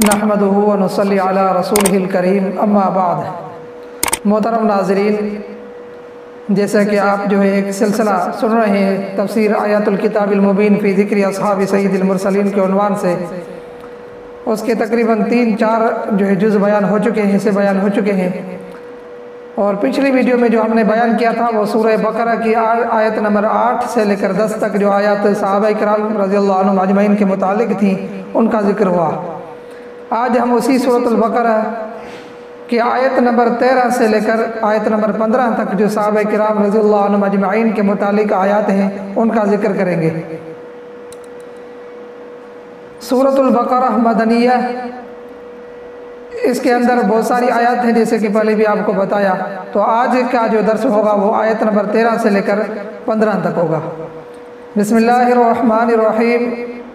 नहमदुहु व नुसल्ली अला रसूलिहिल करीम अम्मा बाद। मोहतरम नाज़रीन, जैसा कि आप जो है एक सिलसिला सुन रहे हैं तफसीर आयातुल किताबिल मुबीन फ़ी ज़िक्रि अस्हाबि सय्यिदिल मुरसलीन के उन्वान से, उसके तकरीबन 3-4 जो है जुज़ बयान हो चुके हैं, हिस्से बयान हो चुके हैं। और पिछली वीडियो में जो हमने बयान किया था वो सूरह बकरा की आयत नंबर 8 से लेकर 10 तक जो आयत सहाबा किराम रज़ियल्लाहु अन्हुम अजमईन के मुतालिक थी उनका ज़िक्र हुआ। आज हम उसी सूरतुल बकरा कि आयत नंबर 13 से लेकर आयत नंबर 15 तक जो सहाबा किराम रज़ियल्लाहु अन्हुम अजमईन के मुतालिक आयत हैं उनका ज़िक्र करेंगे। सूरतुल बकरा मदनिया, इसके अंदर बहुत सारी आयत हैं जैसे कि पहले भी आपको बताया। तो आज का जो दर्स होगा वो आयत नंबर 13 से लेकर 15 तक होगा। बिस्मिल्लाहिर्रहमानिर्रहीम।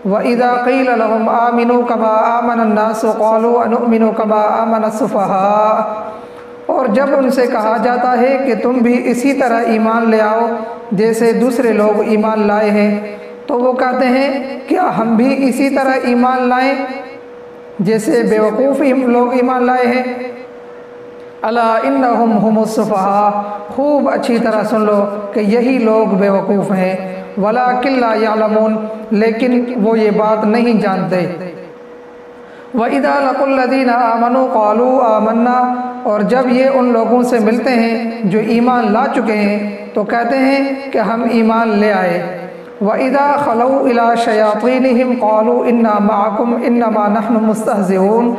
व इज़ा क़ील लहुम आमिनू कमा आमनन्नासु क़ालू अनुमिनु कमा आमनस्सुफ़हा। और जब उनसे कहा जाता है कि तुम भी इसी तरह ईमान ले आओ जैसे दूसरे लोग ईमान लाए हैं, तो वो कहते हैं क्या हम भी इसी तरह ईमान लाएं जैसे बेवकूफ़ लोग ईमान लाए हैं। अला इन्नहुम हुमुस्सुफ़हा, खूब अच्छी तरह सुन लो कि यही लोग बेवकूफ़ हैं। वलाकिन ला यअलमून, लेकिन वो ये बात नहीं जानते। व इज़ा लक़ुल लज़ीना आमनू क़ालू आमन्ना, और जब ये उन लोगों से मिलते हैं जो ईमान ला चुके हैं तो कहते हैं कि हम ईमान ले आए। व इज़ा खलऊ इला शयातीनिहिम क़ालू इन्ना मअकुम इन्नमा नहनु मुस्तहज़िऊन,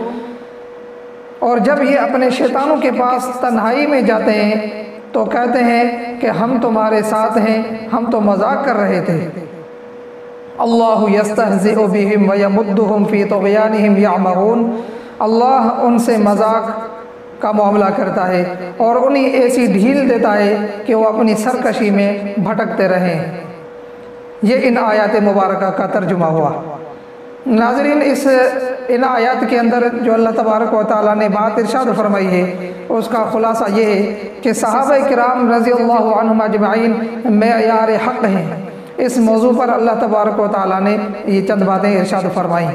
और जब ये अपने शैतानों के पास तन्हाई में जाते हैं तो कहते हैं कि हम तुम्हारे साथ हैं, हम तो मजाक कर रहे थे। अल्लाहु यस्तहज़िउ बिहिम व यमुद्दुहुम फ़ी तुग़यानिहिम यअमहून, अल्लाह उनसे मजाक का मामला करता है और उन्हें ऐसी ढील देता है कि वो अपनी सरकशी में भटकते रहें। ये इन आयात मुबारका का तर्जुमा हुआ। नाज़रीन, इन आयात के अंदर जो अल्लाह तबारक व तआला ने बात इरशाद फरमाई है उसका खुलासा ये है कि सहाबा किराम रज़ियल्लाहु अन्हुम अजमईन मेयार हक़ हैं। इस मौजू पर अल्लाह तबारक व तआला ने ये चंद बातें इरशाद फरमाई।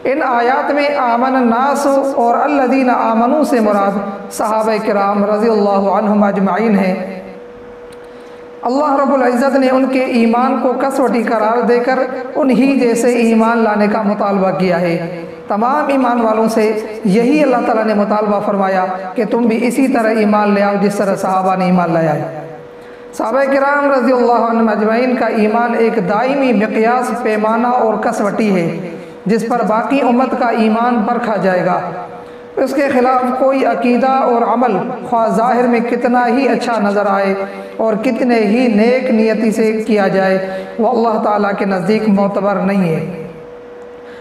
इन आयात में आमन नास और अल्लज़ीना आमनू से मुराद सहाबा किराम रज़ियल्लाहु अन्हुम अजमईन हैं। अल्लाह रब्बुल इज़्ज़त ने उनके ईमान को कसवटी करार देकर उन्हीं जैसे ईमान लाने का मुतालबा किया है। तमाम ईमान वालों से यही अल्लाह ताला ने मुतालबा फरमाया कि तुम भी इसी तरह ईमान ले आओ जिस तरह सहाबा ने ईमान लाया है। सहाबा किराम रज़ियल्लाहु अन्हुम अजमईन का ईमान एक दायमी मिक़यास, पैमाना और कसवटी है जिस पर बाकी उम्मत का ईमान परखा जाएगा। उसके ख़िलाफ़ कोई अकीदा और अमल ख्वाह ज़ाहिर में कितना ही अच्छा नज़र आए और कितने ही नेक नियति से किया जाए, वो अल्लाह ताला के नज़दीक मोतबर नहीं है।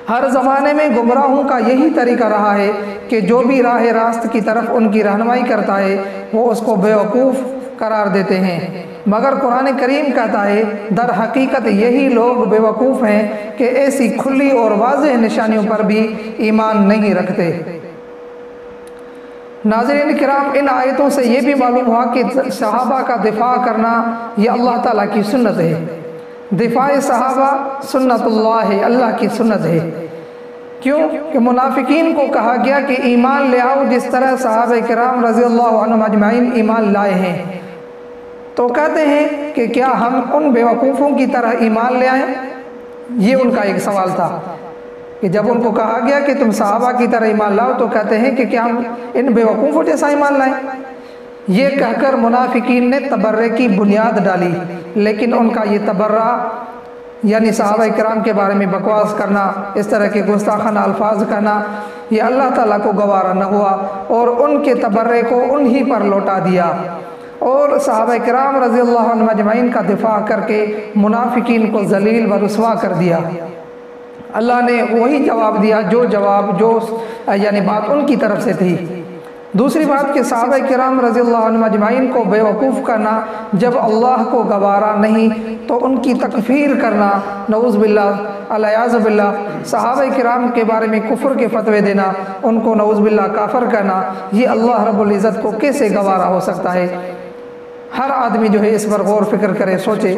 हर ज़माने में गुमराहों का यही तरीका रहा है कि जो भी राह रास्त की तरफ उनकी रहनुमाई करता है वो उसको बेवकूफ़ करार देते हैं। मगर कुरान करीम कहता है दर हकीकत यही लोग बेवकूफ़ हैं कि ऐसी खुली और वाज़ेह निशानियों पर भी ईमान नहीं रखते। नाज़रीन किराम, इन आयतों से ये भी मालूम हुआ कि सहाबा का दिफा करना ये अल्लाह ताला की सुन्नत है। दिफाए सहाबा सुन्नतुल्लाह है, अल्लाह की सुन्नत है। क्यों कि मुनाफिकीन को कहा गया कि ईमान ले आओ जिस तरह सहाबा किराम रज़ियल्लाहु अन्हुम अजमईन ईमान लाए हैं। तो कहते हैं कि क्या हम उन बेवकूफ़ों की तरह ईमान ले आएँ? ये उनका एक सवाल था कि जब उनको कहा गया कि तुम सहाबा की तरह ईमान लाओ तो कहते हैं कि क्या हम इन बेवकूफ़ों जैसा ईमान लाएं। ये कहकर मुनाफिकीन ने तबर्रे की बुनियाद डाली, लेकिन उनका ये तबर्रा यानी सहाबा किराम के बारे में बकवास करना, इस तरह के गुस्ताखाना अल्फाज कहना, ये अल्लाह ताला को गवारा न हुआ और उनके तबर्रे को उन्हीं पर लौटा दिया और सहाबा किराम रज़ियल्लाहु अन्हुम अजमईन का दिफा करके मुनाफिकीन को ज़लील व रुस्वा कर दिया। अल्लाह ने वही जवाब दिया जो यानी बात उनकी तरफ से थी। दूसरी बात कि सहाबा किराम रज़ियल्लाहु अन्हुम अजमईन को बेवकूफ़ करना जब अल्लाह को गवारा नहीं तो उनकी तकफ़ीर करना, नऊज़ बिल्लाह अल-याज़ बिल्लाह, सहाबा किराम के बारे में कुफ्र के फतवे देना, उनको नऊज़ बिल्लाह काफ़िर करना, ये अल्लाह रब्बुल इज़्ज़त को कैसे गवारा हो सकता है। हर आदमी जो है इस पर गौर फिक्र करे, सोचे।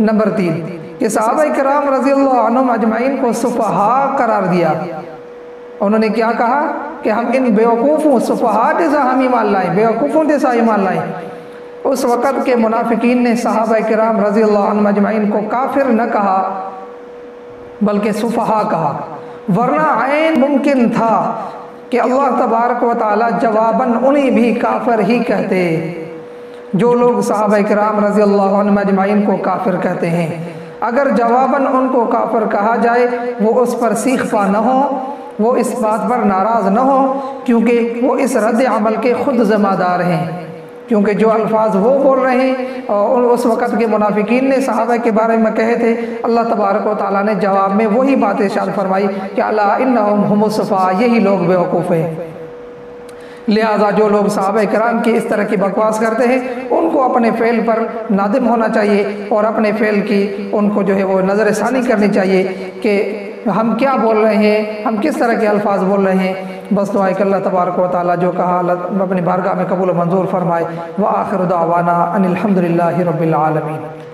नंबर 3 कि सहाबा किराम रज़ियल्लाहु अन्हुम अजमईन को सुफ़हा करार दिया। انہوں نے کیا کہا کہ ہم ان بیوقوفوں سفہاء جیسا ہم ایمان لائیں، بیوقوفوں جیسا ایمان لائیں۔ اس وقت کے منافقین نے صحابہ کرام رضی اللہ عنہم اجمعین کو کافر نہ کہا بلکہ سفہاء کہا، ورنہ عین ممکن تھا کہ اللہ تبارک و تعالی جواباً انہیں بھی کافر ہی کہتے، جو لوگ صحابہ کرام رضی اللہ عنہم اجمعین کو کافر کہتے ہیں۔ اگر جواباً ان کو کافر کہا جائے وہ اس پر سیخ پا نہ ہو، وہ اس بات پر ناراض نہ ہو، کیونکہ وہ اس رد عمل کے خود ذمہ دار ہیں، کیونکہ جو الفاظ وہ بول رہے ہیں اور اس وقت کے منافقین نے صحابہ کے بارے میں کہے تھے، اللہ تبارک و تعالیٰ نے جواب میں وہی بات ارشاد فرمائی کہ الا انہم ھم الصفا، یہی لوگ بیوقوف ہیں۔ لہٰذا جو لوگ صحابہ کرام کی اس طرح کی بکواس کرتے ہیں ان کو اپنے فعل پر نادم ہونا چاہیے اور اپنے فعل کی ان کو جو ہے وہ نظر ثانی کرنی چاہیے کہ ہم کیا بول رہے ہیں، ہم کس طرح کے الفاظ بول رہے ہیں۔ بس دعا ہے کہ اللہ تبارک و تعالیٰ جو کہا اللہ اپنی بارگاہ میں قبول و منظور فرمائے۔ وآخر دعوانا ان الحمد للہ رب العالمین۔